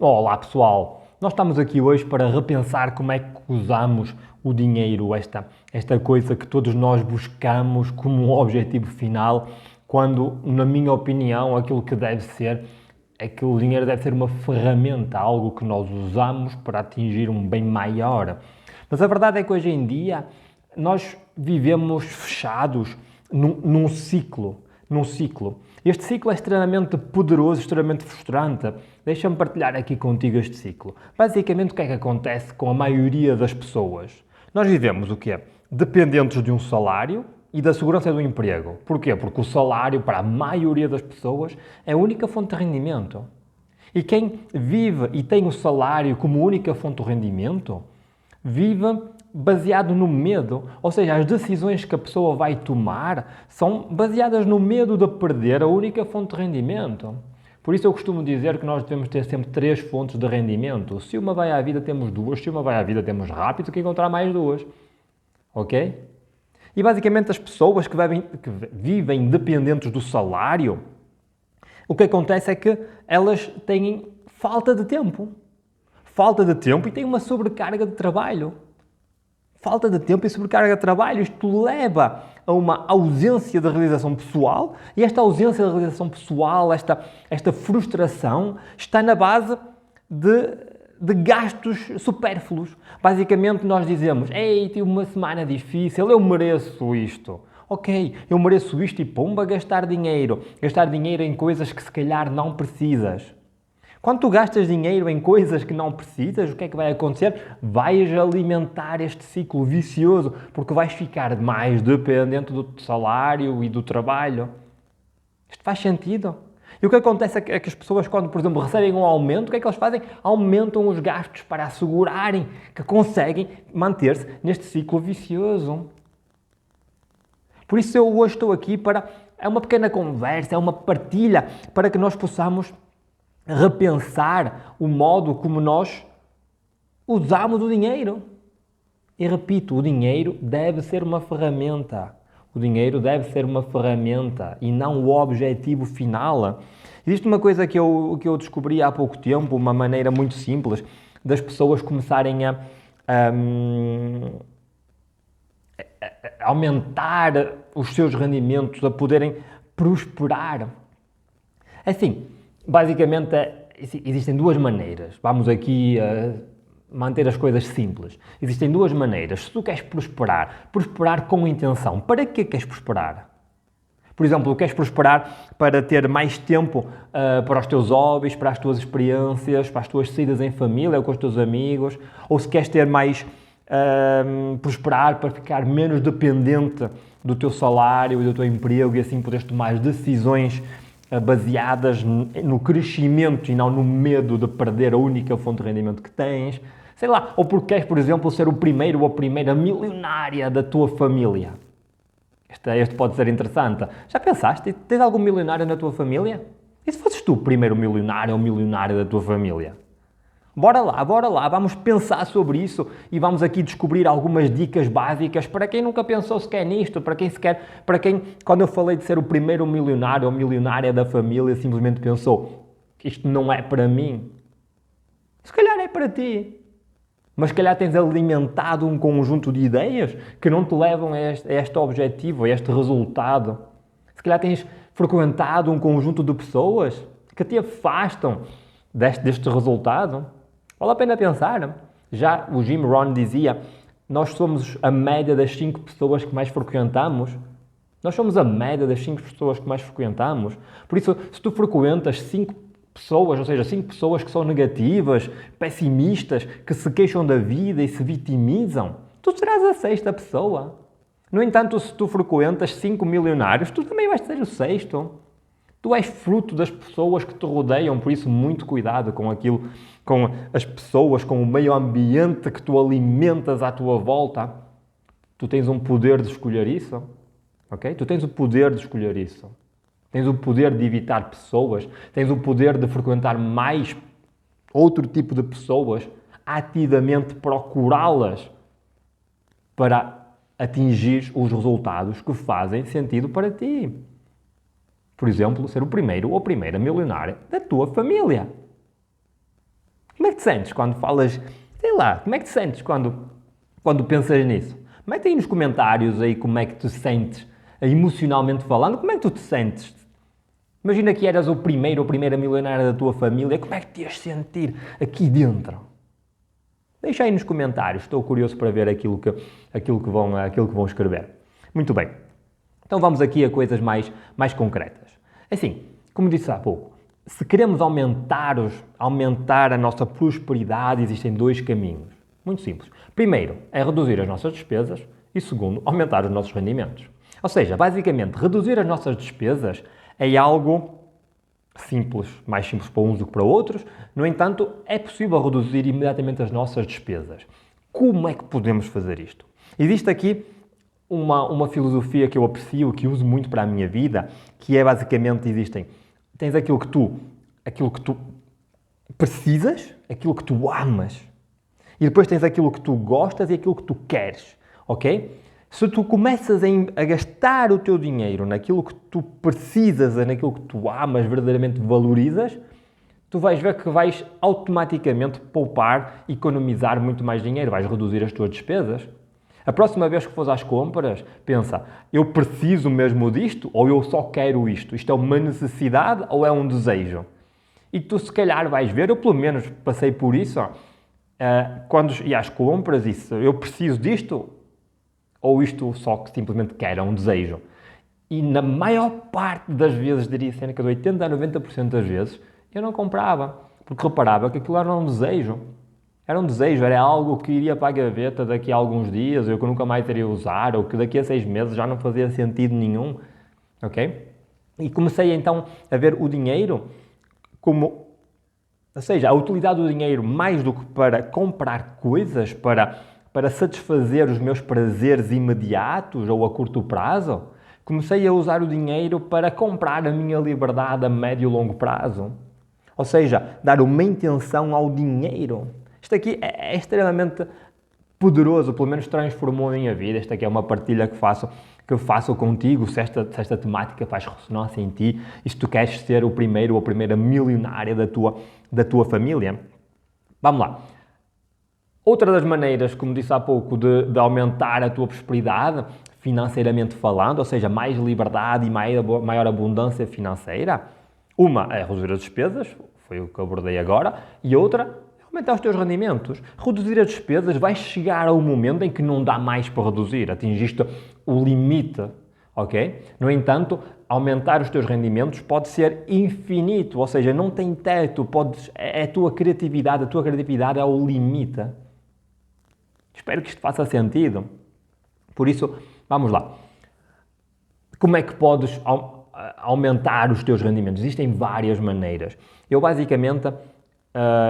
Olá pessoal, nós estamos aqui hoje para repensar como é que usamos o dinheiro, esta coisa que todos nós buscamos como um objetivo final, quando, na minha opinião, aquilo que deve ser é que o dinheiro deve ser uma ferramenta, algo que nós usamos para atingir um bem maior. Mas a verdade é que hoje em dia nós vivemos fechados num ciclo. Este ciclo é extremamente poderoso, extremamente frustrante. Deixa-me partilhar aqui contigo este ciclo. Basicamente, o que é que acontece com a maioria das pessoas? Nós vivemos o quê? Dependentes de um salário e da segurança do emprego. Porquê? Porque o salário, para a maioria das pessoas, é a única fonte de rendimento. E quem vive e tem o salário como única fonte de rendimento, vive baseado no medo, ou seja, as decisões que a pessoa vai tomar são baseadas no medo de perder a única fonte de rendimento. Por isso eu costumo dizer que nós devemos ter sempre 3 fontes de rendimento. Se uma vai à vida, temos 2. Se uma vai à vida, temos rápido que encontrar mais 2. Ok? E basicamente as pessoas que vivem dependentes do salário, o que acontece é que elas têm falta de tempo. Falta de tempo e têm uma sobrecarga de trabalho. Falta de tempo e sobrecarga de trabalho. Isto leva a uma ausência de realização pessoal e esta ausência de realização pessoal, esta frustração, está na base de gastos supérfluos. Basicamente nós dizemos, ei, tive uma semana difícil, eu mereço isto. Ok, eu mereço isto e pumba, gastar dinheiro. Gastar dinheiro em coisas que se calhar não precisas. Quando tu gastas dinheiro em coisas que não precisas, o que é que vai acontecer? Vais alimentar este ciclo vicioso, porque vais ficar mais dependente do salário e do trabalho. Isto faz sentido? E o que acontece é que as pessoas, quando, por exemplo, recebem um aumento, o que é que eles fazem? Aumentam os gastos para assegurarem que conseguem manter-se neste ciclo vicioso. Por isso eu hoje estou aqui para... É uma pequena conversa, é uma partilha para que nós possamos repensar o modo como nós usamos o dinheiro. E repito, o dinheiro deve ser uma ferramenta. O dinheiro deve ser uma ferramenta e não o objetivo final. Existe uma coisa que eu descobri há pouco tempo, uma maneira muito simples das pessoas começarem a aumentar os seus rendimentos, a poderem prosperar. Assim, basicamente, existem 2 maneiras. Vamos aqui manter as coisas simples. Existem 2 maneiras. Se tu queres prosperar com intenção. Para que queres prosperar? Por exemplo, queres prosperar para ter mais tempo para os teus hobbies, para as tuas experiências, para as tuas saídas em família ou com os teus amigos, ou se queres ter mais prosperar para ficar menos dependente do teu salário e do teu emprego e assim poderes tomar decisões baseadas no crescimento e não no medo de perder a única fonte de rendimento que tens. Sei lá, ou porque queres, por exemplo, ser o primeiro ou a primeira milionária da tua família. Este pode ser interessante. Já pensaste? Tens algum milionário na tua família? E se fosses tu o primeiro milionário ou milionária da tua família? Bora lá, vamos pensar sobre isso e vamos aqui descobrir algumas dicas básicas para quem nunca pensou sequer nisto, para quem, quando eu falei de ser o primeiro milionário ou milionária da família, simplesmente pensou que isto não é para mim. Se calhar é para ti, mas se calhar tens alimentado um conjunto de ideias que não te levam a este objetivo, a este resultado. Se calhar tens frequentado um conjunto de pessoas que te afastam deste resultado. Vale a pena pensar. Já o Jim Rohn dizia, nós somos a média das 5 pessoas que mais frequentamos. Nós somos a média das 5 pessoas que mais frequentamos. Por isso, se tu frequentas 5 pessoas, ou seja, 5 pessoas que são negativas, pessimistas, que se queixam da vida e se vitimizam, tu serás a 6ª pessoa. No entanto, se tu frequentas 5 milionários, tu também vais ser o 6º. Tu és fruto das pessoas que te rodeiam, por isso muito cuidado com aquilo, com as pessoas, com o meio ambiente que tu alimentas à tua volta. Tu tens um poder de escolher isso, ok? Tu tens o poder de escolher isso. Tens o poder de evitar pessoas, tens o poder de frequentar mais outro tipo de pessoas, ativamente procurá-las para atingir os resultados que fazem sentido para ti. Por exemplo, ser o primeiro ou a primeira milionária da tua família. Como é que te sentes quando falas, sei lá, como é que te sentes quando pensas nisso? Mete aí nos comentários aí como é que te sentes, emocionalmente falando, como é que tu te sentes? Imagina que eras o primeiro ou primeira milionária da tua família, como é que te ias sentir aqui dentro? Deixa aí nos comentários, estou curioso para ver aquilo que vão escrever. Muito bem, então vamos aqui a coisas mais concretas. Assim, como disse há pouco, se queremos aumentar a nossa prosperidade, existem dois caminhos. Muito simples. Primeiro, é reduzir as nossas despesas e segundo, aumentar os nossos rendimentos. Ou seja, basicamente, reduzir as nossas despesas é algo simples, mais simples para uns do que para outros. No entanto, é possível reduzir imediatamente as nossas despesas. Como é que podemos fazer isto? Existe aqui uma filosofia que eu aprecio, que uso muito para a minha vida, que é basicamente, tens aquilo que tu precisas, aquilo que tu amas, e depois tens aquilo que tu gostas e aquilo que tu queres, ok? Se tu começas a gastar o teu dinheiro naquilo que tu precisas, naquilo que tu amas, verdadeiramente valorizas, tu vais ver que vais automaticamente poupar, economizar muito mais dinheiro, vais reduzir as tuas despesas. A próxima vez que fores às compras, pensa, eu preciso mesmo disto ou eu só quero isto? Isto é uma necessidade ou é um desejo? E tu se calhar vais ver, eu pelo menos passei por isso, quando ia às compras, isso, eu preciso disto ou isto só que simplesmente quero, é um desejo? E na maior parte das vezes, diria cerca de 80% a 90% das vezes, eu não comprava, porque reparava que aquilo era um desejo. Era um desejo, era algo que iria para a gaveta daqui a alguns dias, ou que eu nunca mais iria usar, ou que daqui a 6 meses já não fazia sentido nenhum, ok? E comecei então a ver o dinheiro como, ou seja, a utilidade do dinheiro mais do que para comprar coisas, para satisfazer os meus prazeres imediatos ou a curto prazo, comecei a usar o dinheiro para comprar a minha liberdade a médio e longo prazo. Ou seja, dar uma intenção ao dinheiro. Isto aqui é extremamente poderoso, pelo menos transformou a minha vida. Esta aqui é uma partilha que faço contigo, se esta temática faz ressonância em ti e se tu queres ser o primeiro ou a primeira milionária da tua família. Vamos lá. Outra das maneiras, como disse há pouco, de aumentar a tua prosperidade, financeiramente falando, ou seja, mais liberdade e maior abundância financeira, uma é reduzir as despesas, foi o que eu abordei agora, e outra é aumentar os teus rendimentos. Reduzir as despesas vai chegar ao momento em que não dá mais para reduzir, atingiste o limite, ok? No entanto, aumentar os teus rendimentos pode ser infinito, ou seja, não tem teto, é a tua criatividade é o limite. Espero que isto faça sentido. Por isso, vamos lá. Como é que podes aumentar os teus rendimentos? Existem várias maneiras. Eu basicamente,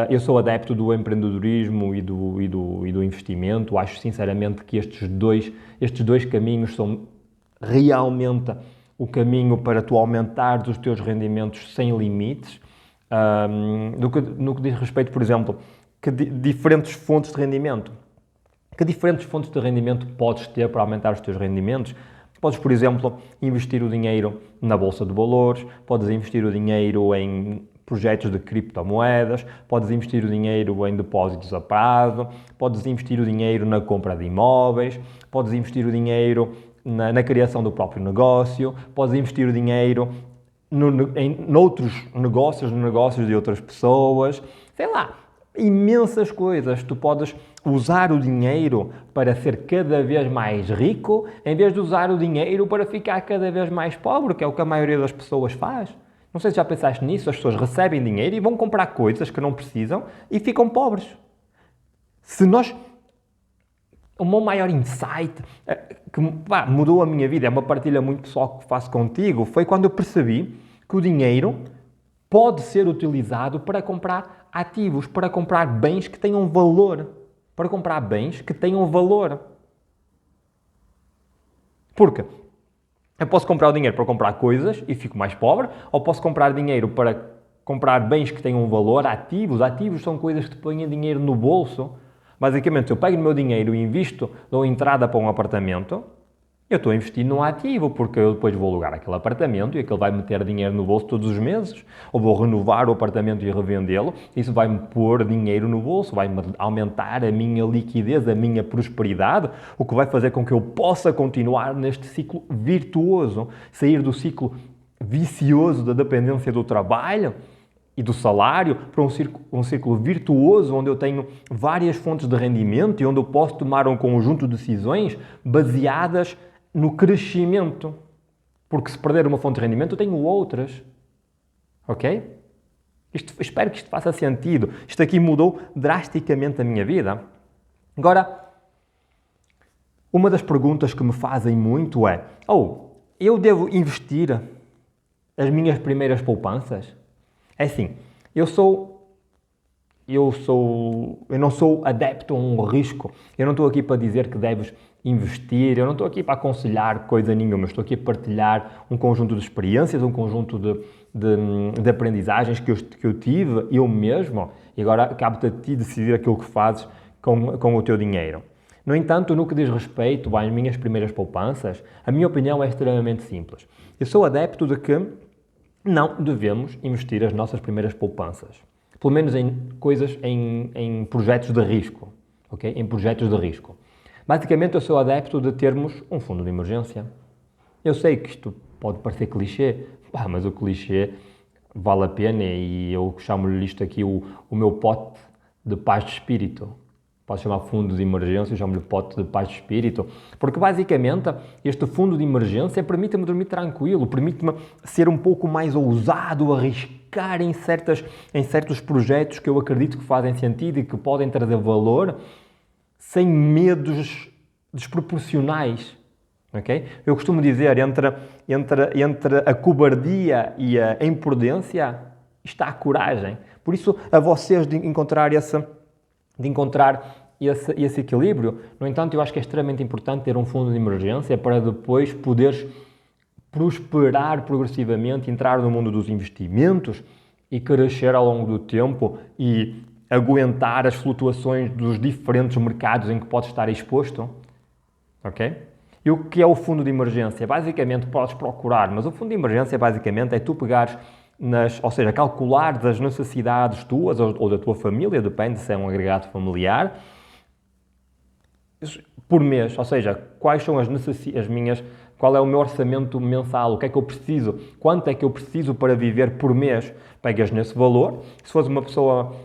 eu sou adepto do empreendedorismo e do investimento. Acho sinceramente que estes dois caminhos são realmente o caminho para tu aumentares os teus rendimentos sem limites. No que diz respeito, por exemplo, que diferentes fontes de rendimento. Que diferentes fontes de rendimento podes ter para aumentar os teus rendimentos? Podes, por exemplo, investir o dinheiro na bolsa de valores, podes investir o dinheiro em projetos de criptomoedas, podes investir o dinheiro em depósitos a prazo, podes investir o dinheiro na compra de imóveis, podes investir o dinheiro na criação do próprio negócio, podes investir o dinheiro noutros negócios, nos negócios de outras pessoas, sei lá, imensas coisas. Tu podes usar o dinheiro para ser cada vez mais rico, em vez de usar o dinheiro para ficar cada vez mais pobre, que é o que a maioria das pessoas faz. Não sei se já pensaste nisso, as pessoas recebem dinheiro e vão comprar coisas que não precisam e ficam pobres. O meu maior insight, que mudou a minha vida, é uma partilha muito pessoal que faço contigo, foi quando eu percebi que o dinheiro pode ser utilizado para comprar ativos, para comprar bens que tenham valor. Para comprar bens que tenham valor. Porque eu posso comprar o dinheiro para comprar coisas e fico mais pobre, ou posso comprar dinheiro para comprar bens que tenham valor, ativos. Ativos são coisas que te põem dinheiro no bolso. Basicamente, eu pego o meu dinheiro e invisto, dou entrada para um apartamento Eu estou a investir num ativo, porque eu depois vou alugar aquele apartamento e aquele vai meter dinheiro no bolso todos os meses, ou vou renovar o apartamento e revendê-lo, isso vai-me pôr dinheiro no bolso, vai-me aumentar a minha liquidez, a minha prosperidade, o que vai fazer com que eu possa continuar neste ciclo virtuoso, sair do ciclo vicioso da dependência do trabalho e do salário para um círculo virtuoso onde eu tenho várias fontes de rendimento e onde eu posso tomar um conjunto de decisões baseadas no crescimento. Porque se perder uma fonte de rendimento, eu tenho outras. Ok? Espero que isto faça sentido. Isto aqui mudou drasticamente a minha vida. Agora, uma das perguntas que me fazem muito é: eu devo investir as minhas primeiras poupanças? É assim, eu não sou adepto a um risco. Eu não estou aqui para dizer que deves investir, eu não estou aqui para aconselhar coisa nenhuma, estou aqui a partilhar um conjunto de experiências, um conjunto de aprendizagens que eu tive, eu mesmo, e agora cabe-te a ti decidir aquilo que fazes com o teu dinheiro. No entanto, no que diz respeito às minhas primeiras poupanças, a minha opinião é extremamente simples. Eu sou adepto de que não devemos investir as nossas primeiras poupanças. Pelo menos em projetos de risco. Okay? Em projetos de risco. Basicamente, eu sou adepto de termos um fundo de emergência. Eu sei que isto pode parecer clichê, mas o clichê vale a pena e eu chamo-lhe isto aqui o meu pote de paz de espírito. Posso chamar fundo de emergência, eu chamo-lhe pote de paz de espírito, porque basicamente este fundo de emergência permite-me dormir tranquilo, permite-me ser um pouco mais ousado, arriscar em certos projetos que eu acredito que fazem sentido e que podem trazer valor, sem medos desproporcionais. Okay? Eu costumo dizer, entre a cobardia e a imprudência está a coragem. Por isso, a vocês de encontrar esse equilíbrio. No entanto, eu acho que é extremamente importante ter um fundo de emergência para depois poderes prosperar progressivamente, entrar no mundo dos investimentos e crescer ao longo do tempo e aguentar as flutuações dos diferentes mercados em que podes estar exposto. Ok? E o que é o fundo de emergência? Basicamente, podes procurar, mas o fundo de emergência basicamente é tu pegares ou seja, calcular as necessidades tuas ou da tua família, depende se é um agregado familiar, por mês, ou seja, quais são qual é o meu orçamento mensal, o que é que eu preciso, quanto é que eu preciso para viver por mês, pegas nesse valor. Se fores uma pessoa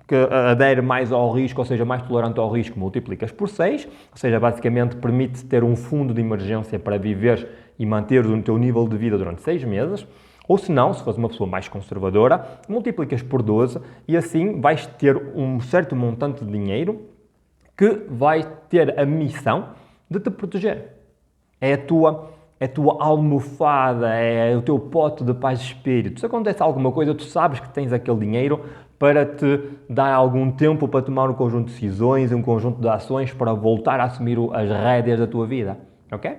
que adere mais ao risco, ou seja, mais tolerante ao risco, multiplicas por 6, ou seja, basicamente permite ter um fundo de emergência para viver e manter o teu nível de vida durante 6 meses. Ou se não, se fores uma pessoa mais conservadora, multiplicas por 12 e assim vais ter um certo montante de dinheiro que vai ter a missão de te proteger. É a tua almofada, é o teu pote de paz de espírito. Se acontece alguma coisa, tu sabes que tens aquele dinheiro para te dar algum tempo para tomar um conjunto de decisões, um conjunto de ações para voltar a assumir as rédeas da tua vida. Ok?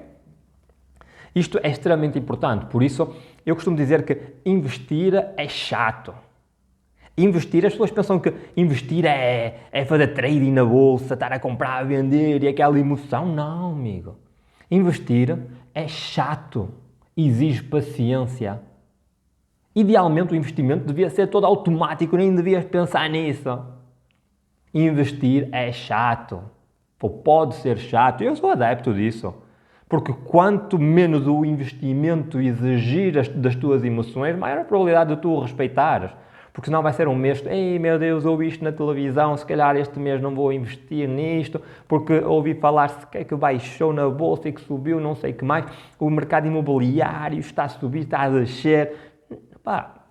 Isto é extremamente importante, por isso eu costumo dizer que investir é chato. As pessoas pensam que investir é fazer trading na bolsa, estar a comprar, a vender e aquela emoção. Não, amigo. Investir é chato, exige paciência. Idealmente o investimento devia ser todo automático, nem devias pensar nisso. Investir é chato, ou pode ser chato, eu sou adepto disso. Porque quanto menos o investimento exigir das tuas emoções, maior a probabilidade de tu o respeitares. Porque senão vai ser um mês, ei meu Deus, ouvi isto na televisão, se calhar este mês não vou investir nisto, porque ouvi falar que baixou na bolsa e que subiu, não sei o que mais, o mercado imobiliário está a subir, está a descer.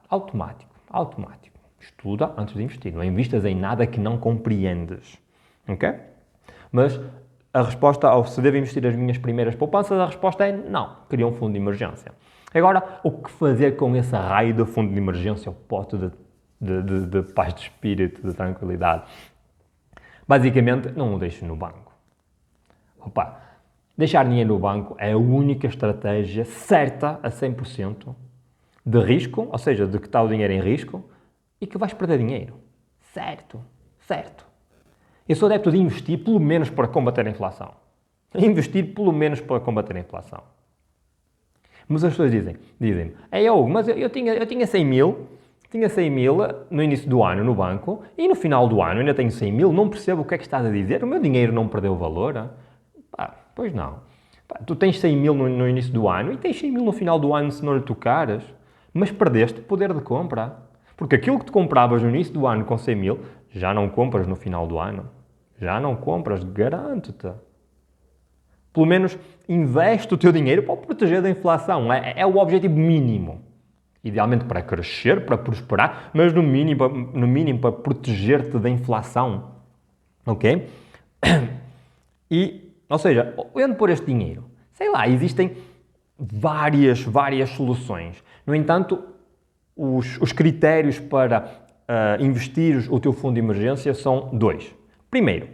Automático. Estuda antes de investir, não investas em nada que não compreendes. Ok? Mas a resposta ao se devo investir as minhas primeiras poupanças, a resposta é não, queria um fundo de emergência. Agora, o que fazer com esse raio de fundo de emergência, o pote de paz de espírito, de tranquilidade? Basicamente, não o deixes no banco. Deixar dinheiro no banco é a única estratégia certa a 100% de risco, ou seja, de que está o dinheiro em risco e que vais perder dinheiro. Certo. Eu sou adepto de investir, pelo menos para combater a inflação. Investir pelo menos para combater a inflação. Mas as pessoas dizem, Hugo, mas eu tinha 100 mil, no início do ano no banco e no final do ano ainda tenho 100 mil, não percebo o que é que estás a dizer, o meu dinheiro não perdeu valor? Pois não. Tu tens 100 mil no início do ano e tens 100 mil no final do ano se não lhe tocares, mas perdeste poder de compra. Porque aquilo que tu compravas no início do ano com 100 mil, já não compras no final do ano. Já não compras, garanto-te. Pelo menos investe o teu dinheiro para o proteger da inflação. É o objetivo mínimo. Idealmente para crescer, para prosperar, mas no mínimo para proteger-te da inflação. Ok? Ou seja, onde pôr este dinheiro? Sei lá, existem várias soluções. No entanto, os critérios para investir o teu fundo de emergência são 2. Primeiro,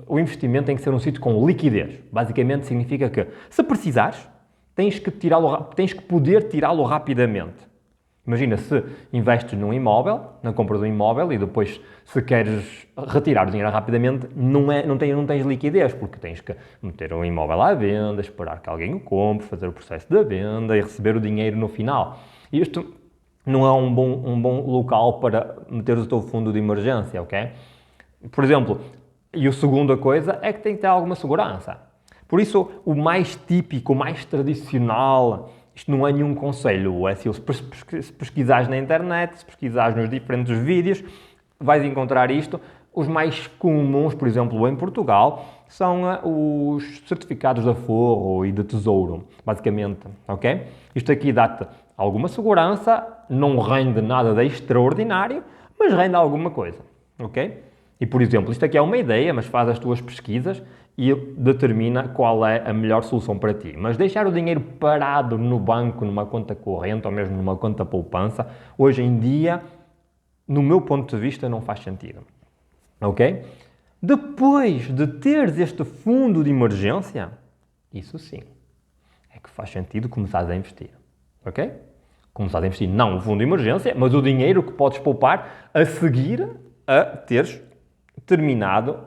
o investimento tem que ser um sítio com liquidez. Basicamente significa que, se precisares, tens que poder tirá-lo rapidamente. Imagina, se investes num imóvel, na compra de um imóvel, e depois, se queres retirar o dinheiro rapidamente, não tens liquidez, porque tens que meter o imóvel à venda, esperar que alguém o compre, fazer o processo da venda e receber o dinheiro no final. Isto não é um bom local para meter o teu fundo de emergência, ok? Por exemplo, e a segunda coisa é que tem que ter alguma segurança. Por isso, o mais típico, o mais tradicional, isto não é nenhum conselho, é se pesquisares na internet, se pesquisares nos diferentes vídeos, vais encontrar isto. Os mais comuns, por exemplo, em Portugal, são os certificados de aforro e de tesouro, basicamente, ok? Isto aqui dá-te alguma segurança, não rende nada de extraordinário, mas rende alguma coisa, ok? E, por exemplo, isto aqui é uma ideia, mas faz as tuas pesquisas e determina qual é a melhor solução para ti. Mas deixar o dinheiro parado no banco, numa conta corrente ou mesmo numa conta poupança, hoje em dia, no meu ponto de vista, não faz sentido. Ok? Depois de teres este fundo de emergência, isso sim, é que faz sentido começares a investir. Ok? Começares a investir não o fundo de emergência, mas o dinheiro que podes poupar a seguir a teres terminado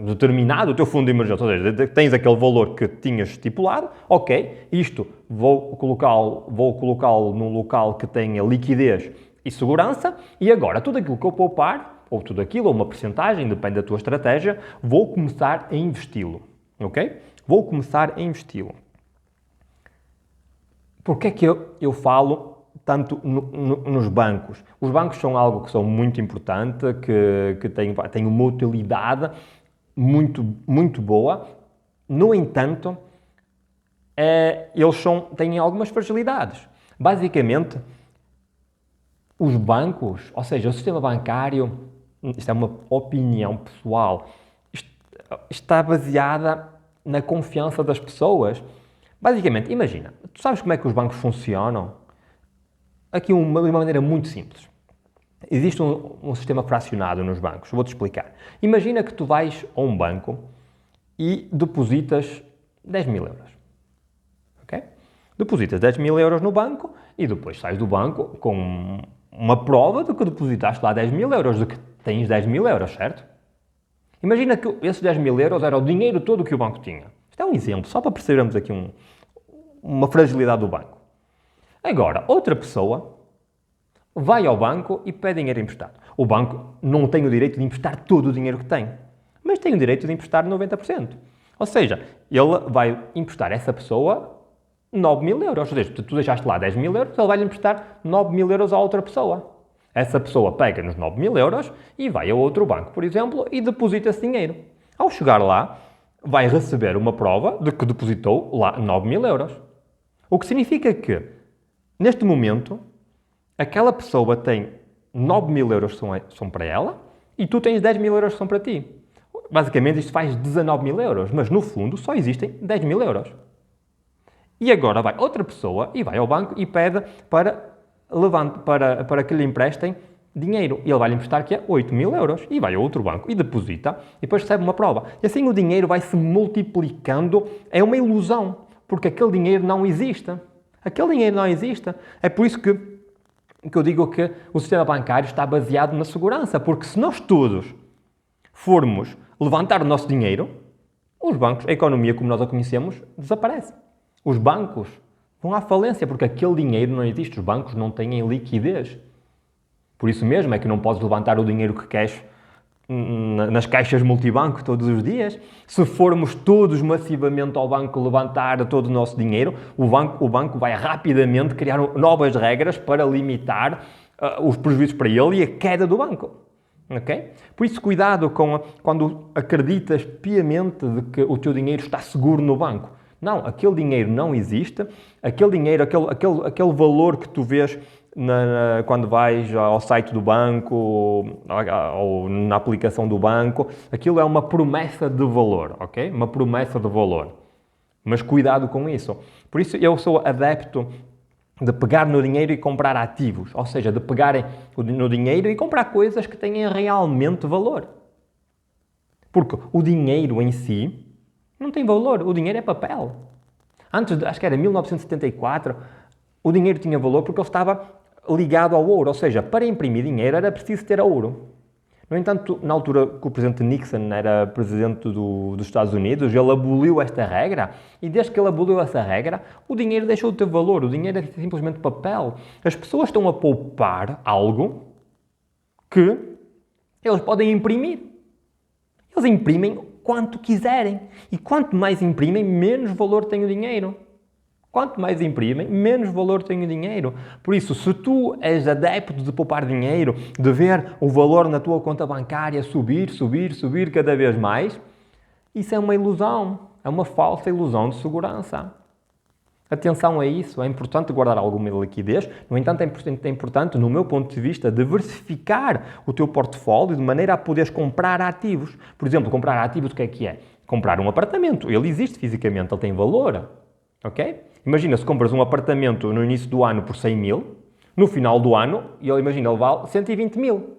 determinado o teu fundo de emergência, ou seja, tens aquele valor que tinhas estipulado, ok, isto vou colocá-lo num local que tenha liquidez e segurança, e agora tudo aquilo que eu poupar, ou tudo aquilo, ou uma percentagem, depende da tua estratégia, vou começar a investi-lo, ok? Vou começar a investi-lo. Porquê é que eu falo tanto nos bancos? Os bancos são algo que são muito importante, que têm uma utilidade muito boa. No entanto, eles têm algumas fragilidades. Basicamente, os bancos, ou seja, o sistema bancário, isto é uma opinião pessoal, está baseada na confiança das pessoas. Basicamente, imagina, tu sabes como é que os bancos funcionam? Aqui de uma maneira muito simples. Existe um sistema fracionado nos bancos. Vou-te explicar. Imagina que tu vais a um banco e depositas 10 mil euros. Ok? Depositas 10 mil euros no banco e depois sais do banco com uma prova de que depositaste lá 10 mil euros, de que tens 10 mil euros, certo? Imagina que esses 10 mil euros era o dinheiro todo que o banco tinha. Isto é um exemplo, só para percebermos aqui uma fragilidade do banco. Agora, outra pessoa vai ao banco e pede dinheiro emprestado. O banco não tem o direito de emprestar todo o dinheiro que tem, mas tem o direito de emprestar 90%. Ou seja, ele vai emprestar a essa pessoa 9 mil euros. Ou seja, tu deixaste lá 10 mil euros, ele vai lhe emprestar 9 mil euros a outra pessoa. Essa pessoa pega nos 9 mil euros e vai a outro banco, por exemplo, e deposita esse dinheiro. Ao chegar lá, vai receber uma prova de que depositou lá 9 mil euros. O que significa que, neste momento, aquela pessoa tem 9 mil euros que são para ela e tu tens 10 mil euros que são para ti. Basicamente, isto faz 19 mil euros, mas no fundo só existem 10 mil euros. E agora vai outra pessoa e vai ao banco e pede para que lhe emprestem dinheiro. E ele vai lhe emprestar que é 8 mil euros. E vai a outro banco e deposita e depois recebe uma prova. E assim o dinheiro vai se multiplicando. É uma ilusão, porque aquele dinheiro não existe. Aquele dinheiro não existe. É por isso que eu digo que o sistema bancário está baseado na segurança. Porque se nós todos formos levantar o nosso dinheiro, os bancos, a economia como nós a conhecemos, desaparece. Os bancos vão à falência porque aquele dinheiro não existe. Os bancos não têm liquidez. Por isso mesmo é que não podes levantar o dinheiro que queres nas caixas multibanco todos os dias. Se formos todos massivamente ao banco levantar todo o nosso dinheiro, o banco vai rapidamente criar novas regras para limitar os prejuízos para ele e a queda do banco. Okay? Por isso, cuidado quando acreditas piamente de que o teu dinheiro está seguro no banco. Não, aquele dinheiro não existe. Aquele dinheiro, aquele valor que tu vês quando vais ao site do banco ou na aplicação do banco, aquilo é uma promessa de valor, ok? Uma promessa de valor. Mas cuidado com isso. Por isso eu sou adepto de pegar no dinheiro e comprar ativos, ou seja, de pegarem no dinheiro e comprar coisas que tenham realmente valor. Porque o dinheiro em si não tem valor, o dinheiro é papel. Antes, acho que era 1974, o dinheiro tinha valor porque ele estava ligado ao ouro, ou seja, para imprimir dinheiro era preciso ter ouro. No entanto, na altura que o presidente Nixon era presidente dos Estados Unidos, ele aboliu esta regra e desde que ele aboliu essa regra, o dinheiro deixou de ter valor, o dinheiro é simplesmente papel. As pessoas estão a poupar algo que eles podem imprimir. Eles imprimem quanto quiserem e quanto mais imprimem, menos valor tem o dinheiro. Quanto mais imprimem, menos valor tem o dinheiro. Por isso, se tu és adepto de poupar dinheiro, de ver o valor na tua conta bancária subir cada vez mais, isso é uma ilusão. É uma falsa ilusão de segurança. Atenção a isso. É importante guardar alguma liquidez. No entanto, é importante, no meu ponto de vista, diversificar o teu portfólio de maneira a poderes comprar ativos. Por exemplo, comprar ativos, o que é? Comprar um apartamento. Ele existe fisicamente, ele tem valor. Ok? Imagina se compras um apartamento no início do ano por 100 mil, no final do ano, ele vale 120 mil.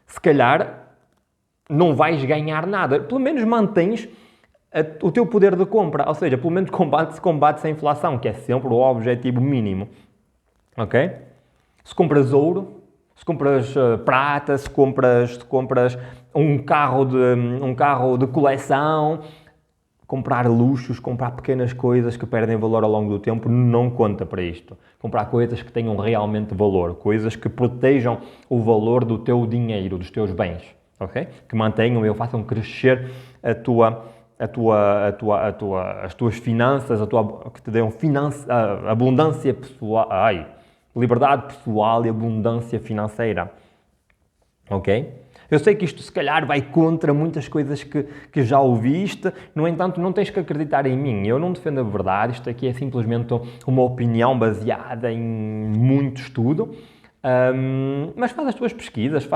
Se calhar não vais ganhar nada, pelo menos mantens o teu poder de compra, ou seja, pelo menos combates a inflação, que é sempre o objetivo mínimo. Ok? Se compras ouro, se compras prata, se compras um carro de coleção, comprar luxos, comprar pequenas coisas que perdem valor ao longo do tempo não conta para isto. Comprar coisas que tenham realmente valor, coisas que protejam o valor do teu dinheiro, dos teus bens, ok? Que mantenham e façam crescer as tuas finanças, que te dêem abundância pessoal, liberdade pessoal e abundância financeira, ok? Eu sei que isto se calhar vai contra muitas coisas que já ouviste, no entanto não tens que acreditar em mim, eu não defendo a verdade, isto aqui é simplesmente uma opinião baseada em muito estudo, mas faz as tuas pesquisas, se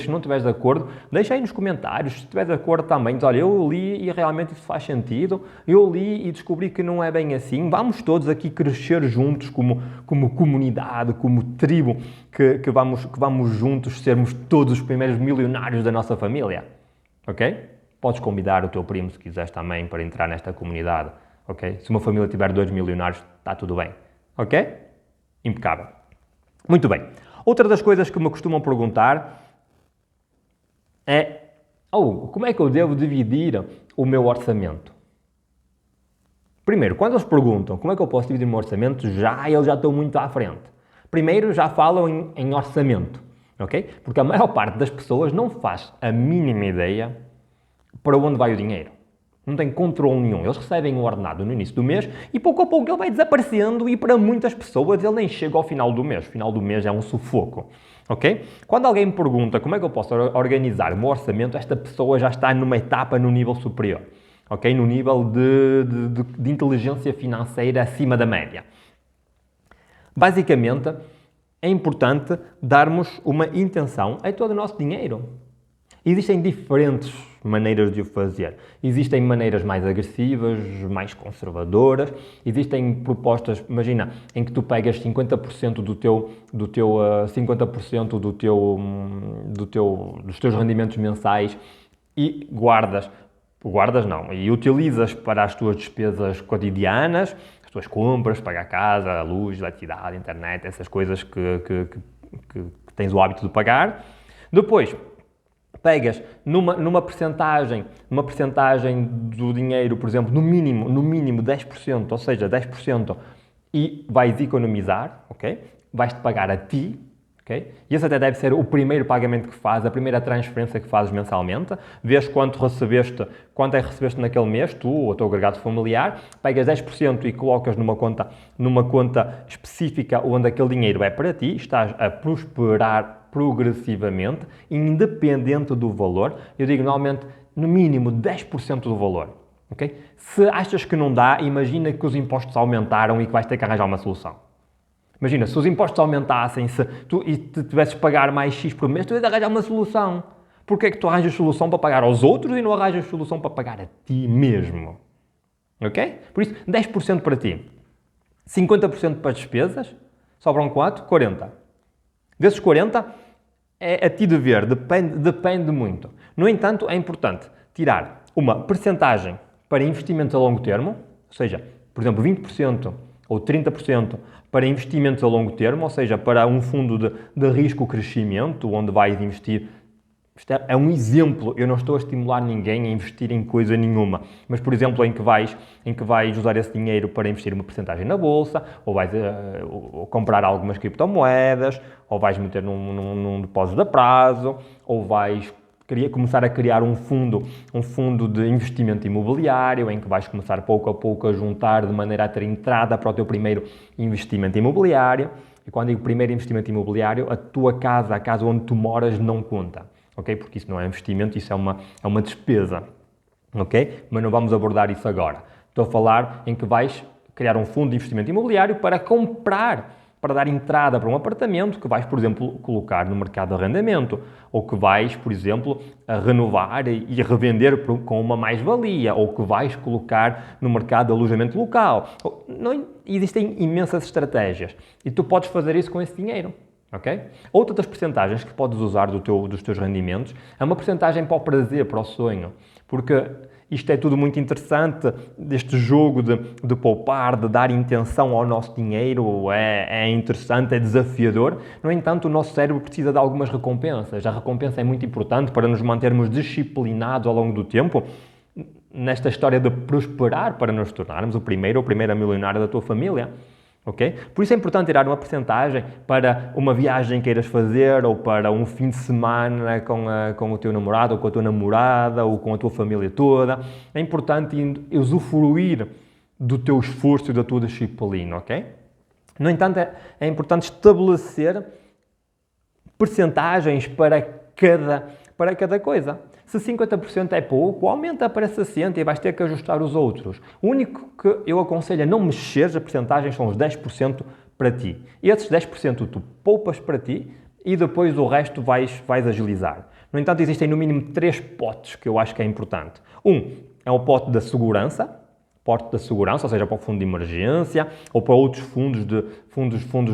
não estiveres de acordo, deixa aí nos comentários, se estiveres de acordo também, diz, olha, eu li e realmente isso faz sentido, eu li e descobri que não é bem assim, vamos todos aqui crescer juntos como comunidade, como tribo, que vamos juntos sermos todos os primeiros milionários da nossa família, ok? Podes convidar o teu primo se quiseres também para entrar nesta comunidade, ok? Se uma família tiver 2 milionários, está tudo bem, ok? Impecável. Muito bem. Outra das coisas que me costumam perguntar é como é que eu devo dividir o meu orçamento? Primeiro, quando eles perguntam como é que eu posso dividir o meu orçamento, eles já estão muito à frente. Primeiro, já falam em orçamento, ok? Porque a maior parte das pessoas não faz a mínima ideia para onde vai o dinheiro. Não tem controle nenhum. Eles recebem o ordenado no início do mês e pouco a pouco ele vai desaparecendo e para muitas pessoas ele nem chega ao final do mês. O final do mês é um sufoco. Ok? Quando alguém me pergunta como é que eu posso organizar o meu orçamento, esta pessoa já está numa etapa no nível superior. Ok? No nível de inteligência financeira acima da média. Basicamente, é importante darmos uma intenção a todo o nosso dinheiro. Existem diferentes maneiras de o fazer. Existem maneiras mais agressivas, mais conservadoras. Existem propostas, imagina, em que tu pegas 50% dos teus rendimentos mensais e e utilizas para as tuas despesas cotidianas, as tuas compras, pagar a casa, a luz, a eletricidade, a internet, essas coisas que tens o hábito de pagar. Depois, pegas numa percentagem do dinheiro, por exemplo, no mínimo 10%, ou seja, 10%, e vais economizar, ok? Vais-te pagar a ti, ok? E esse até deve ser o primeiro pagamento que fazes, a primeira transferência que fazes mensalmente. Vês quanto é que recebeste naquele mês, tu ou o teu agregado familiar, pegas 10% e colocas numa conta específica onde aquele dinheiro é para ti, estás a prosperar progressivamente, independente do valor. Eu digo normalmente no mínimo 10% do valor. Okay? Se achas que não dá, imagina que os impostos aumentaram e que vais ter que arranjar uma solução. Imagina, se os impostos aumentassem e te tivesses de pagar mais X por mês, tu ias arranjar uma solução. Porquê é que tu arranjas solução para pagar aos outros e não arranjas solução para pagar a ti mesmo? Ok? Por isso, 10% para ti. 50% para despesas, sobram 40%. Desses 40%, é a ti de ver, depende muito. No entanto, é importante tirar uma percentagem para investimentos a longo termo, ou seja, por exemplo, 20% ou 30% para investimentos a longo termo, ou seja, para um fundo de risco-crescimento, onde vais investir. Isto é um exemplo, eu não estou a estimular ninguém a investir em coisa nenhuma, mas, por exemplo, em que vais usar esse dinheiro para investir uma porcentagem na bolsa, ou vais ou comprar algumas criptomoedas, ou vais meter num depósito a prazo, ou vais começar a criar um fundo de investimento imobiliário, em que vais começar pouco a pouco a juntar de maneira a ter entrada para o teu primeiro investimento imobiliário. E quando digo primeiro investimento imobiliário, a tua casa, a casa onde tu moras, não conta. Okay? Porque isso não é investimento, isso é uma despesa. Okay? Mas não vamos abordar isso agora. Estou a falar em que vais criar um fundo de investimento imobiliário para comprar, para dar entrada para um apartamento que vais, por exemplo, colocar no mercado de arrendamento, ou que vais, por exemplo, a renovar e revender com uma mais-valia, ou que vais colocar no mercado de alojamento local. Não, existem imensas estratégias e tu podes fazer isso com esse dinheiro. Okay? Outra das percentagens que podes usar dos teus rendimentos é uma percentagem para o prazer, para o sonho, porque isto é tudo muito interessante, deste jogo de poupar, de dar intenção ao nosso dinheiro, é interessante, é desafiador. No entanto, o nosso cérebro precisa de algumas recompensas. A recompensa é muito importante para nos mantermos disciplinados ao longo do tempo nesta história de prosperar, para nos tornarmos o primeiro ou primeira milionária da tua família. Okay? Por isso é importante tirar uma percentagem para uma viagem que queiras fazer, ou para um fim de semana com o teu namorado, ou com a tua namorada, ou com a tua família toda. É importante usufruir do teu esforço e da tua disciplina, ok? No entanto, é importante estabelecer percentagens para cada coisa. Se 50% é pouco, aumenta para 60% e vais ter que ajustar os outros. O único que eu aconselho a não mexer as percentagens são os 10% para ti. E esses 10% tu poupas para ti e depois o resto vais agilizar. No entanto, existem no mínimo 3 potes que eu acho que é importante. Um é o pote da segurança, ou seja, para o fundo de emergência, ou para outros fundos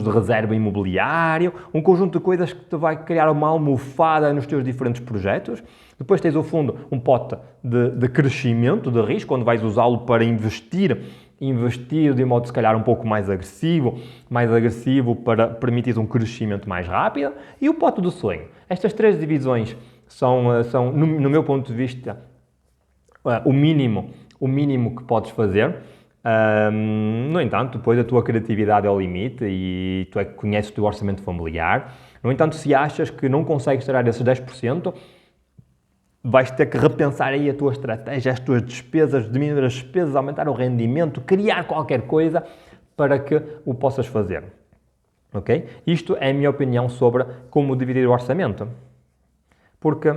de reserva imobiliário, um conjunto de coisas que te vai criar uma almofada nos teus diferentes projetos. Depois tens um pote de crescimento, de risco, onde vais usá-lo para investir de modo se calhar um pouco mais agressivo para permitir um crescimento mais rápido, e o pote do sonho. Estas 3 divisões são no meu ponto de vista, o mínimo que podes fazer. No entanto, depois a tua criatividade é o limite e tu é que conheces o teu orçamento familiar. No entanto, se achas que não consegues tirar esses 10%, vais ter que repensar aí a tua estratégia, as tuas despesas, diminuir as despesas, aumentar o rendimento, criar qualquer coisa para que o possas fazer. Ok? Isto é a minha opinião sobre como dividir o orçamento. Porque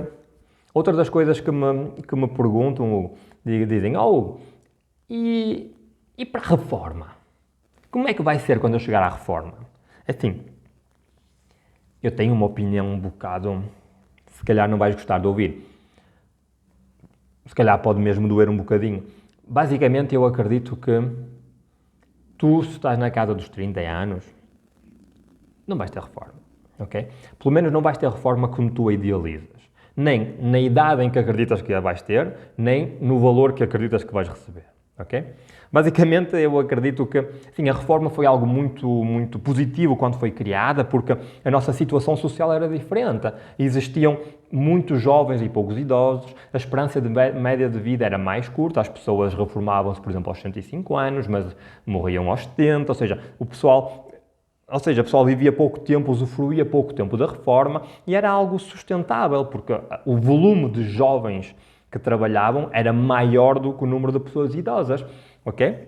outra das coisas que me perguntam, dizem, e para a reforma? Como é que vai ser quando eu chegar à reforma? Assim, eu tenho uma opinião um bocado, se calhar não vais gostar de ouvir, se calhar pode mesmo doer um bocadinho. Basicamente, eu acredito que tu, se estás na casa dos 30 anos, não vais ter reforma, ok? Pelo menos não vais ter reforma como tu a idealizas. Nem na idade em que acreditas que a vais ter, nem no valor que acreditas que vais receber, ok? Basicamente, eu acredito que sim, a reforma foi algo muito positivo quando foi criada, porque a nossa situação social era diferente. Existiam muitos jovens e poucos idosos, a esperança média de vida era mais curta, as pessoas reformavam-se, por exemplo, aos 105 anos, mas morriam aos 70, o pessoal vivia pouco tempo, usufruía pouco tempo da reforma e era algo sustentável, porque o volume de jovens que trabalhavam era maior do que o número de pessoas idosas, ok?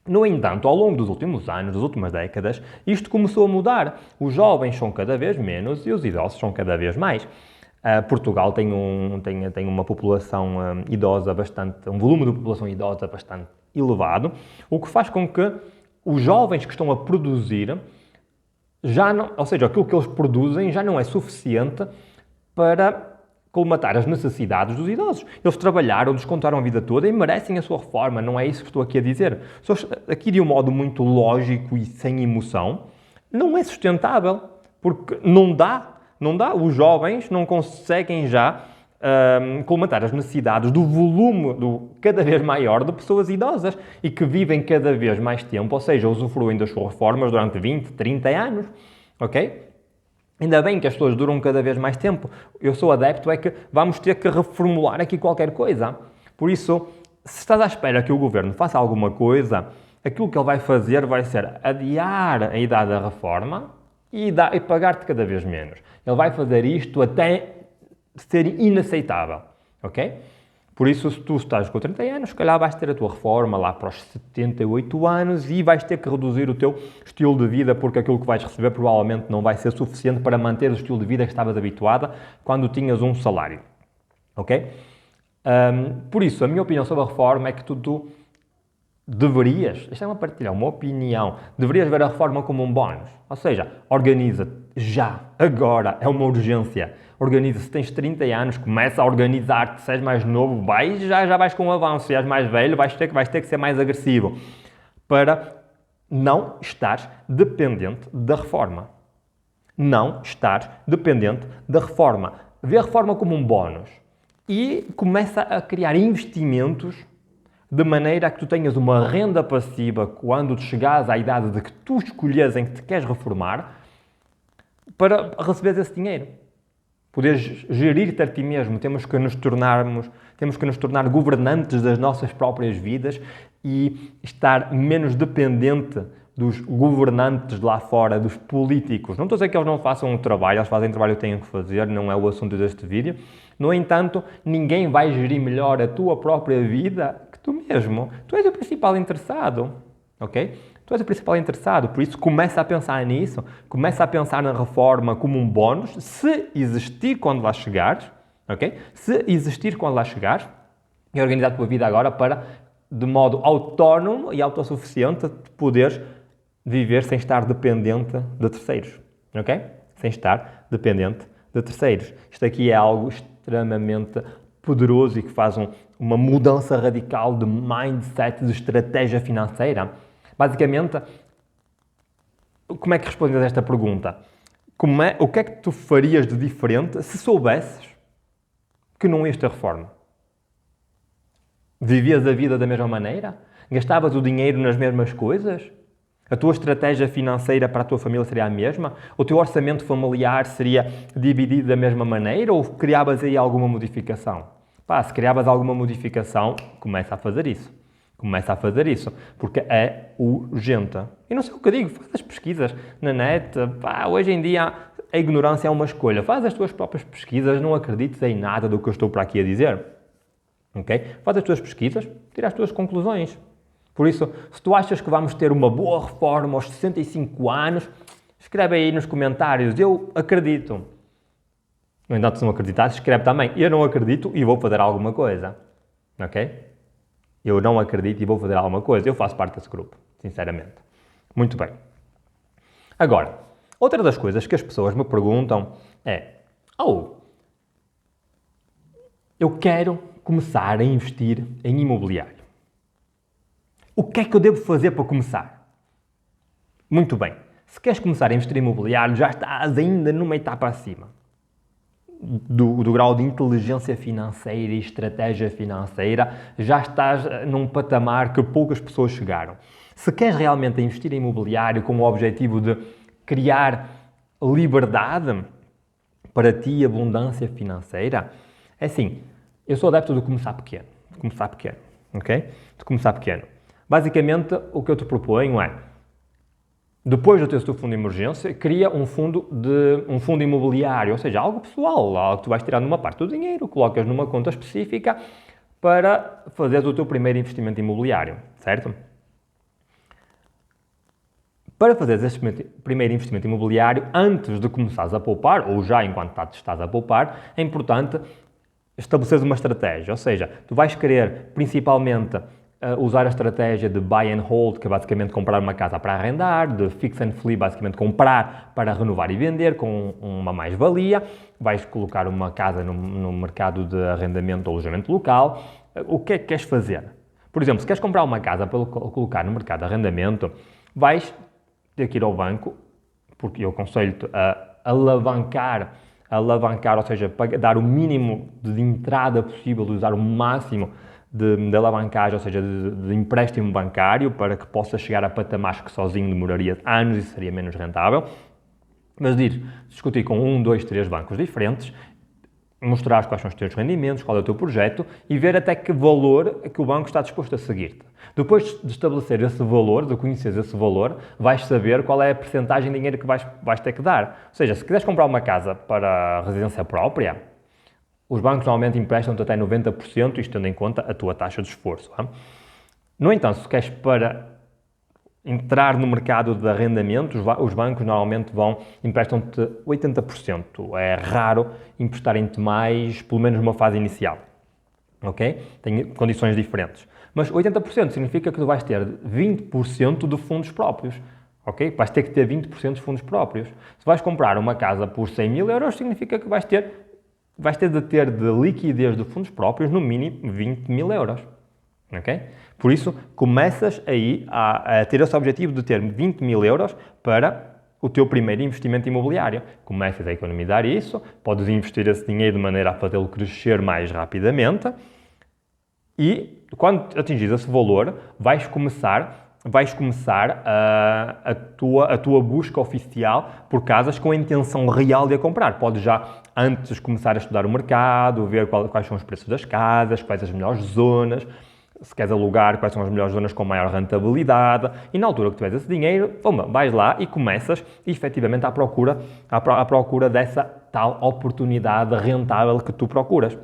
No entanto, ao longo dos últimos anos, das últimas décadas, isto começou a mudar. Os jovens são cada vez menos e os idosos são cada vez mais. Portugal tem uma população idosa um volume de população idosa bastante elevado, o que faz com que os jovens que estão a produzir aquilo que eles produzem já não é suficiente para colmatar as necessidades dos idosos. Eles trabalharam, descontaram a vida toda e merecem a sua reforma, não é isso que estou aqui a dizer. Só aqui de um modo muito lógico e sem emoção, não é sustentável, porque não dá. Os jovens não conseguem já colmatar as necessidades do volume cada vez maior de pessoas idosas e que vivem cada vez mais tempo, ou seja, usufruem das suas reformas durante 20, 30 anos, ok? Ainda bem que as pessoas duram cada vez mais tempo. Eu sou adepto é que vamos ter que reformular aqui qualquer coisa. Por isso, se estás à espera que o governo faça alguma coisa, aquilo que ele vai fazer vai ser adiar a idade da reforma e pagar-te cada vez menos. Ele vai fazer isto até ser inaceitável, ok? Por isso, se tu estás com 30 anos, se calhar vais ter a tua reforma lá para os 78 anos e vais ter que reduzir o teu estilo de vida porque aquilo que vais receber provavelmente não vai ser suficiente para manter o estilo de vida que estavas habituada quando tinhas um salário, ok? Por isso, a minha opinião sobre a reforma é que tu deverias, isto é uma partilha, uma opinião, deverias ver a reforma como um bónus. Ou seja, organiza-te já, agora, é uma urgência. Organiza-se, tens 30 anos, começa a organizar-te, se és mais novo, já vais com um avanço, se és mais velho, vais ter que ser mais agressivo para não estar dependente da reforma. Não estar dependente da reforma. Vê a reforma como um bónus e começa a criar investimentos de maneira a que tu tenhas uma renda passiva quando chegares à idade de que tu escolhes em que te queres reformar para receberes esse dinheiro. Poderes gerir-te a ti mesmo. Temos que nos tornar governantes das nossas próprias vidas e estar menos dependente dos governantes lá fora, dos políticos. Não estou a dizer que eles não façam o trabalho, eles fazem o trabalho que têm que fazer, não é o assunto deste vídeo. No entanto, ninguém vai gerir melhor a tua própria vida que tu mesmo. Tu és o principal interessado, ok? Tu és o principal interessado, por isso começa a pensar nisso, começa a pensar na reforma como um bónus, se existir quando lá chegares, ok? Se existir quando lá chegares, e organizar a tua vida agora para, de modo autónomo e autossuficiente, poderes viver sem estar dependente de terceiros, ok? Sem estar dependente de terceiros. Isto aqui é algo extremamente poderoso e que faz uma mudança radical de mindset, de estratégia financeira. Basicamente, como é que respondes a esta pergunta? O que é que tu farias de diferente se soubesses que não ias ter reforma? Vivias a vida da mesma maneira? Gastavas o dinheiro nas mesmas coisas? A tua estratégia financeira para a tua família seria a mesma? O teu orçamento familiar seria dividido da mesma maneira ou criavas aí alguma modificação? Se criavas alguma modificação, começa a fazer isso. Começa a fazer isso, porque é urgente. E não sei o que eu digo, faz as pesquisas na net. Hoje em dia a ignorância é uma escolha. Faz as tuas próprias pesquisas, não acredites em nada do que eu estou para aqui a dizer. Ok? Faz as tuas pesquisas, tira as tuas conclusões. Por isso, se tu achas que vamos ter uma boa reforma aos 65 anos, escreve aí nos comentários, eu acredito. No entanto, se não acreditares, escreve também, eu não acredito e vou fazer alguma coisa. Ok? Eu não acredito e vou fazer alguma coisa. Eu faço parte desse grupo, sinceramente. Muito bem. Agora, outra das coisas que as pessoas me perguntam é: eu quero começar a investir em imobiliário. O que é que eu devo fazer para começar? Muito bem. Se queres começar a investir em imobiliário, já estás ainda numa etapa acima. do grau de inteligência financeira e estratégia financeira, já estás num patamar que poucas pessoas chegaram. Se queres realmente investir em imobiliário com o objetivo de criar liberdade para ti, abundância financeira, é assim, eu sou adepto de começar pequeno, ok? De começar pequeno. Basicamente, o que eu te proponho é, depois de ter o teu fundo de emergência, cria um fundo imobiliário, ou seja, algo pessoal, algo que tu vais tirar numa parte do dinheiro, colocas numa conta específica para fazeres o teu primeiro investimento imobiliário, certo? Para fazeres este primeiro investimento imobiliário, antes de começares a poupar, ou já enquanto estás a poupar, é importante estabeleceres uma estratégia, ou seja, tu vais querer principalmente usar a estratégia de buy and hold, que é basicamente comprar uma casa para arrendar, de fix and flip, basicamente comprar para renovar e vender com uma mais-valia, vais colocar uma casa no mercado de arrendamento ou alojamento local. O que é que queres fazer? Por exemplo, se queres comprar uma casa para colocar no mercado de arrendamento, vais ter que ir ao banco, porque eu aconselho-te a alavancar, ou seja, dar o mínimo de entrada possível, de usar o máximo de alavancagem, ou seja, de empréstimo bancário, para que possa chegar a patamares que sozinho demoraria anos e seria menos rentável. Mas discutir com 1, 2, 3 bancos diferentes, mostrar quais são os teus rendimentos, qual é o teu projeto e ver até que valor é que o banco está disposto a seguir-te. Depois de estabelecer esse valor, de conheceres esse valor, vais saber qual é a percentagem de dinheiro que vais ter que dar. Ou seja, se quiseres comprar uma casa para residência própria, os bancos normalmente emprestam-te até 90%, isto tendo em conta a tua taxa de esforço. Hein? No entanto, se queres para entrar no mercado de arrendamentos, os bancos normalmente emprestam-te 80%. É raro emprestarem-te mais, pelo menos numa fase inicial. Ok? Tem condições diferentes. Mas 80% significa que tu vais ter 20% de fundos próprios. Ok? Vais ter que ter 20% de fundos próprios. Se vais comprar uma casa por 100 mil euros, significa que vais ter de ter de liquidez de fundos próprios no mínimo 20 mil euros. Ok? Por isso, começas aí a ter esse objetivo de ter 20 mil euros para o teu primeiro investimento imobiliário. Começas a economizar isso, podes investir esse dinheiro de maneira a fazê-lo crescer mais rapidamente e quando atingires esse valor, vais começar a tua busca oficial por casas com a intenção real de a comprar. Podes já, antes, começar a estudar o mercado, ver quais são os preços das casas, quais as melhores zonas, se queres alugar, quais são as melhores zonas com maior rentabilidade, e na altura que tiveres esse dinheiro, vais lá e começas efetivamente à procura dessa tal oportunidade rentável que tu procuras.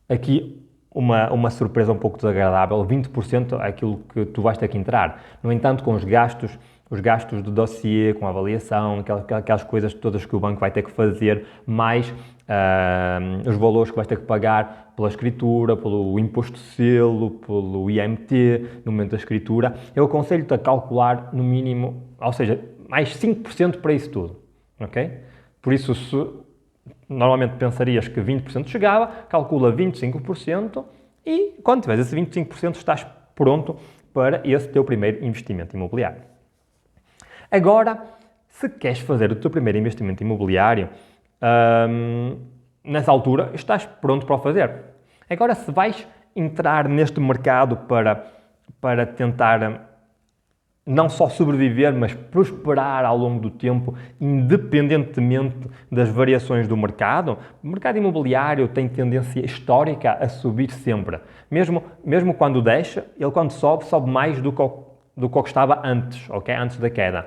Aqui uma surpresa um pouco desagradável, 20% é aquilo que tu vais ter que entrar. No entanto, com os gastos de dossiê, com a avaliação, aquelas coisas todas que o banco vai ter que fazer, mais os valores que vais ter que pagar pela escritura, pelo imposto de selo, pelo IMT, no momento da escritura, eu aconselho-te a calcular no mínimo, ou seja, mais 5% para isso tudo, ok? Por isso, se normalmente pensarias que 20% chegava, calcula 25% e quando tiveres esse 25% estás pronto para esse teu primeiro investimento imobiliário. Agora, se queres fazer o teu primeiro investimento imobiliário, nessa altura estás pronto para o fazer. Agora, se vais entrar neste mercado para tentar não só sobreviver, mas prosperar ao longo do tempo, independentemente das variações do mercado, o mercado imobiliário tem tendência histórica a subir sempre. Mesmo quando deixa, ele quando sobe mais do que estava antes, ok? Antes da queda.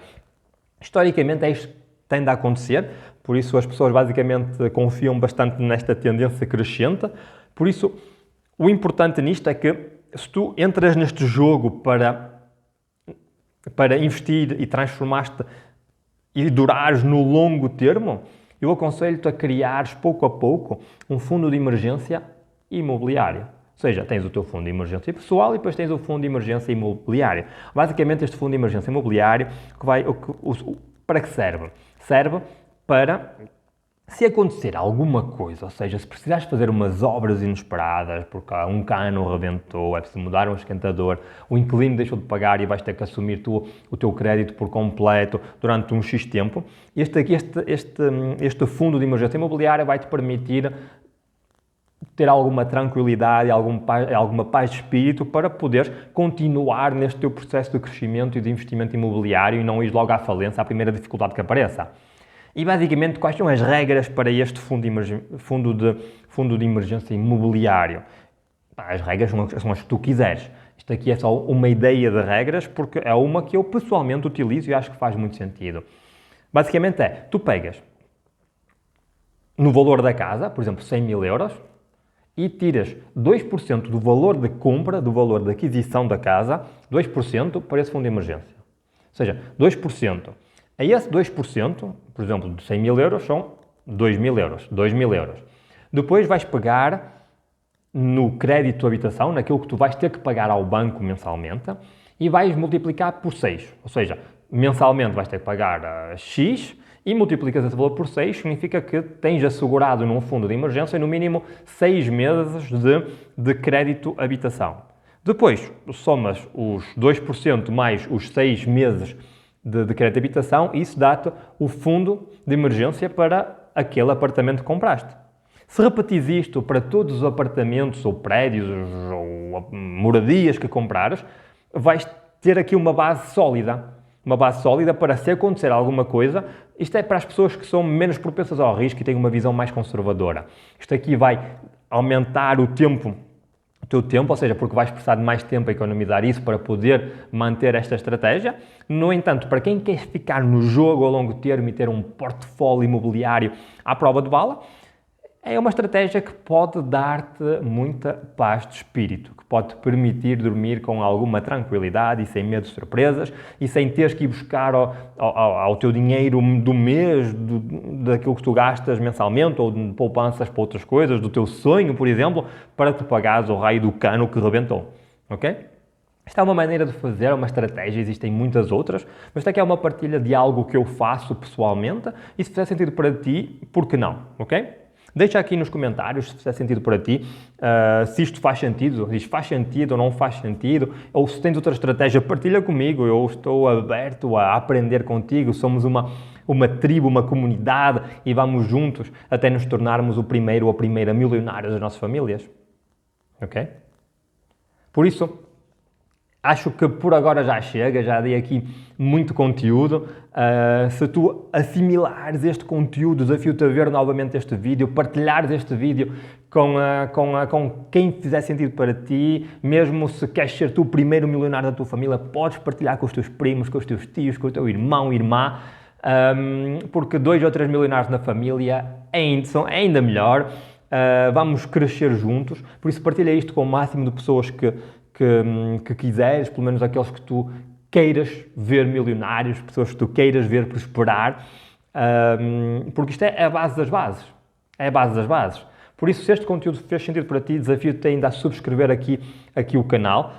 Historicamente é isto que tende a acontecer, por isso as pessoas basicamente confiam bastante nesta tendência crescente. Por isso, o importante nisto é que se tu entras neste jogo para investir e transformar-te e durares no longo termo, eu aconselho-te a criares pouco a pouco um fundo de emergência imobiliário. Ou seja, tens o teu fundo de emergência pessoal e depois tens o fundo de emergência imobiliário. Basicamente, este fundo de emergência imobiliário, para que serve? Serve para Se acontecer alguma coisa, ou seja, se precisares fazer umas obras inesperadas, porque um cano rebentou, é preciso mudar um esquentador, o inquilino deixou de pagar e vais ter que assumir tu o teu crédito por completo durante um X tempo, este fundo de emergência imobiliária vai-te permitir ter alguma tranquilidade, alguma paz de espírito para poderes continuar neste teu processo de crescimento e de investimento imobiliário e não ir logo à falência à primeira dificuldade que apareça. E basicamente, quais são as regras para este fundo de emergência imobiliário? As regras são as que tu quiseres. Isto aqui é só uma ideia de regras, porque é uma que eu pessoalmente utilizo e acho que faz muito sentido. Basicamente tu pegas no valor da casa, por exemplo, 100 mil euros, e tiras 2% do valor de compra, do valor de aquisição da casa, 2% para esse fundo de emergência. Ou seja, 2%. A esse 2%, por exemplo, de 100 mil euros, são 2 mil euros. 2 mil euros. Depois vais pegar no crédito de habitação, naquilo que tu vais ter que pagar ao banco mensalmente, e vais multiplicar por 6. Ou seja, mensalmente vais ter que pagar X e multiplicas esse valor por 6, significa que tens assegurado num fundo de emergência no mínimo 6 meses de crédito habitação. Depois, somas os 2% mais os 6 meses de crédito de habitação e isso dá-te o fundo de emergência para aquele apartamento que compraste. Se repetis isto para todos os apartamentos ou prédios ou moradias que comprares, vais ter aqui uma base sólida. Uma base sólida para, se acontecer alguma coisa, isto é para as pessoas que são menos propensas ao risco e têm uma visão mais conservadora. Isto aqui vai aumentar o teu tempo, ou seja, porque vais precisar de mais tempo a economizar isso para poder manter esta estratégia. No entanto, para quem quer ficar no jogo a longo termo e ter um portfólio imobiliário à prova de bala, é uma estratégia que pode dar-te muita paz de espírito, que pode te permitir dormir com alguma tranquilidade e sem medo de surpresas e sem teres que ir buscar ao teu dinheiro do mês, daquilo que tu gastas mensalmente ou de poupanças para outras coisas, do teu sonho, por exemplo, para te pagares o raio do cano que rebentou. Ok? Esta é uma maneira de fazer, é uma estratégia, existem muitas outras, mas esta aqui é uma partilha de algo que eu faço pessoalmente e se fizer sentido para ti, por que não? Ok? Deixa aqui nos comentários se fizer sentido para ti, se isto faz sentido, diz faz sentido ou não faz sentido, ou se tens outra estratégia, partilha comigo, eu estou aberto a aprender contigo, somos uma tribo, uma comunidade e vamos juntos até nos tornarmos o primeiro ou a primeira milionária das nossas famílias. Ok? Por isso, acho que por agora já chega, já dei aqui muito conteúdo. Se tu assimilares este conteúdo, desafio-te a ver novamente este vídeo, partilhares este vídeo com quem fizer sentido para ti, mesmo se queres ser tu o primeiro milionário da tua família, podes partilhar com os teus primos, com os teus tios, com o teu irmão, irmã, porque 2 ou 3 milionários na família são ainda melhor. Vamos crescer juntos, por isso partilha isto com o máximo de pessoas que quiseres, pelo menos aqueles que tu queiras ver milionários, pessoas que tu queiras ver prosperar, porque isto é a base das bases. É a base das bases. Por isso, se este conteúdo fez sentido para ti, desafio-te ainda a subscrever aqui o canal,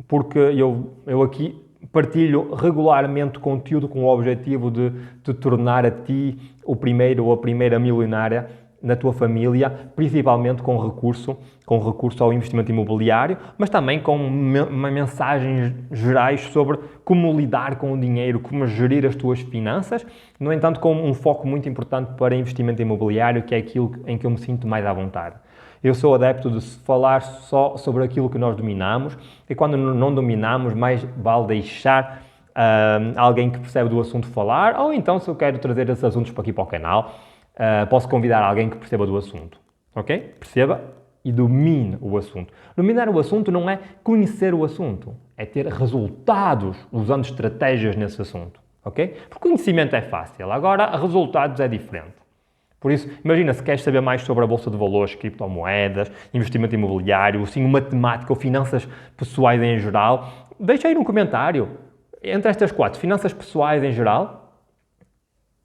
porque eu aqui partilho regularmente conteúdo com o objetivo de te tornar a ti o primeiro ou a primeira milionária na tua família, principalmente com recurso ao investimento imobiliário, mas também com mensagens gerais sobre como lidar com o dinheiro, como gerir as tuas finanças, no entanto com um foco muito importante para investimento imobiliário, que é aquilo em que eu me sinto mais à vontade. Eu sou adepto de falar só sobre aquilo que nós dominamos e quando não dominamos, mais vale deixar alguém que percebe do assunto falar, ou então se eu quero trazer esses assuntos para aqui para o canal, posso convidar alguém que perceba do assunto, ok? Perceba e domine o assunto. Dominar o assunto não é conhecer o assunto, é ter resultados usando estratégias nesse assunto, ok? Porque conhecimento é fácil, agora resultados é diferente. Por isso, imagina, se queres saber mais sobre a Bolsa de Valores, criptomoedas, investimento imobiliário, sim, matemática ou finanças pessoais em geral, deixa aí um comentário. Entre estas 4, finanças pessoais em geral,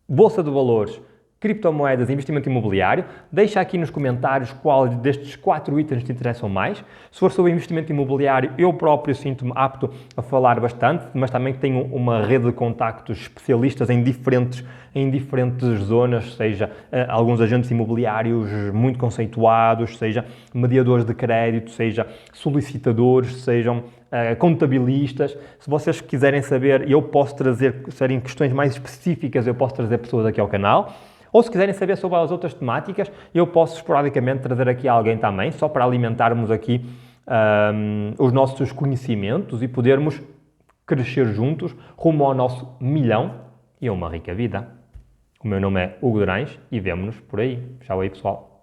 Bolsa de Valores criptomoedas e investimento imobiliário. Deixa aqui nos comentários qual destes 4 itens te interessam mais. Se for sobre investimento imobiliário, eu próprio sinto-me apto a falar bastante, mas também tenho uma rede de contactos especialistas em diferentes zonas, seja alguns agentes imobiliários muito conceituados, seja mediadores de crédito, seja solicitadores, sejam contabilistas. Se vocês quiserem saber, eu posso trazer, serem questões mais específicas, eu posso trazer pessoas aqui ao canal. Ou se quiserem saber sobre as outras temáticas, eu posso esporadicamente trazer aqui alguém também, só para alimentarmos aqui os nossos conhecimentos e podermos crescer juntos rumo ao nosso 1.000.000 e a uma rica vida. O meu nome é Hugo Durães e vemo-nos por aí. Tchau aí, pessoal.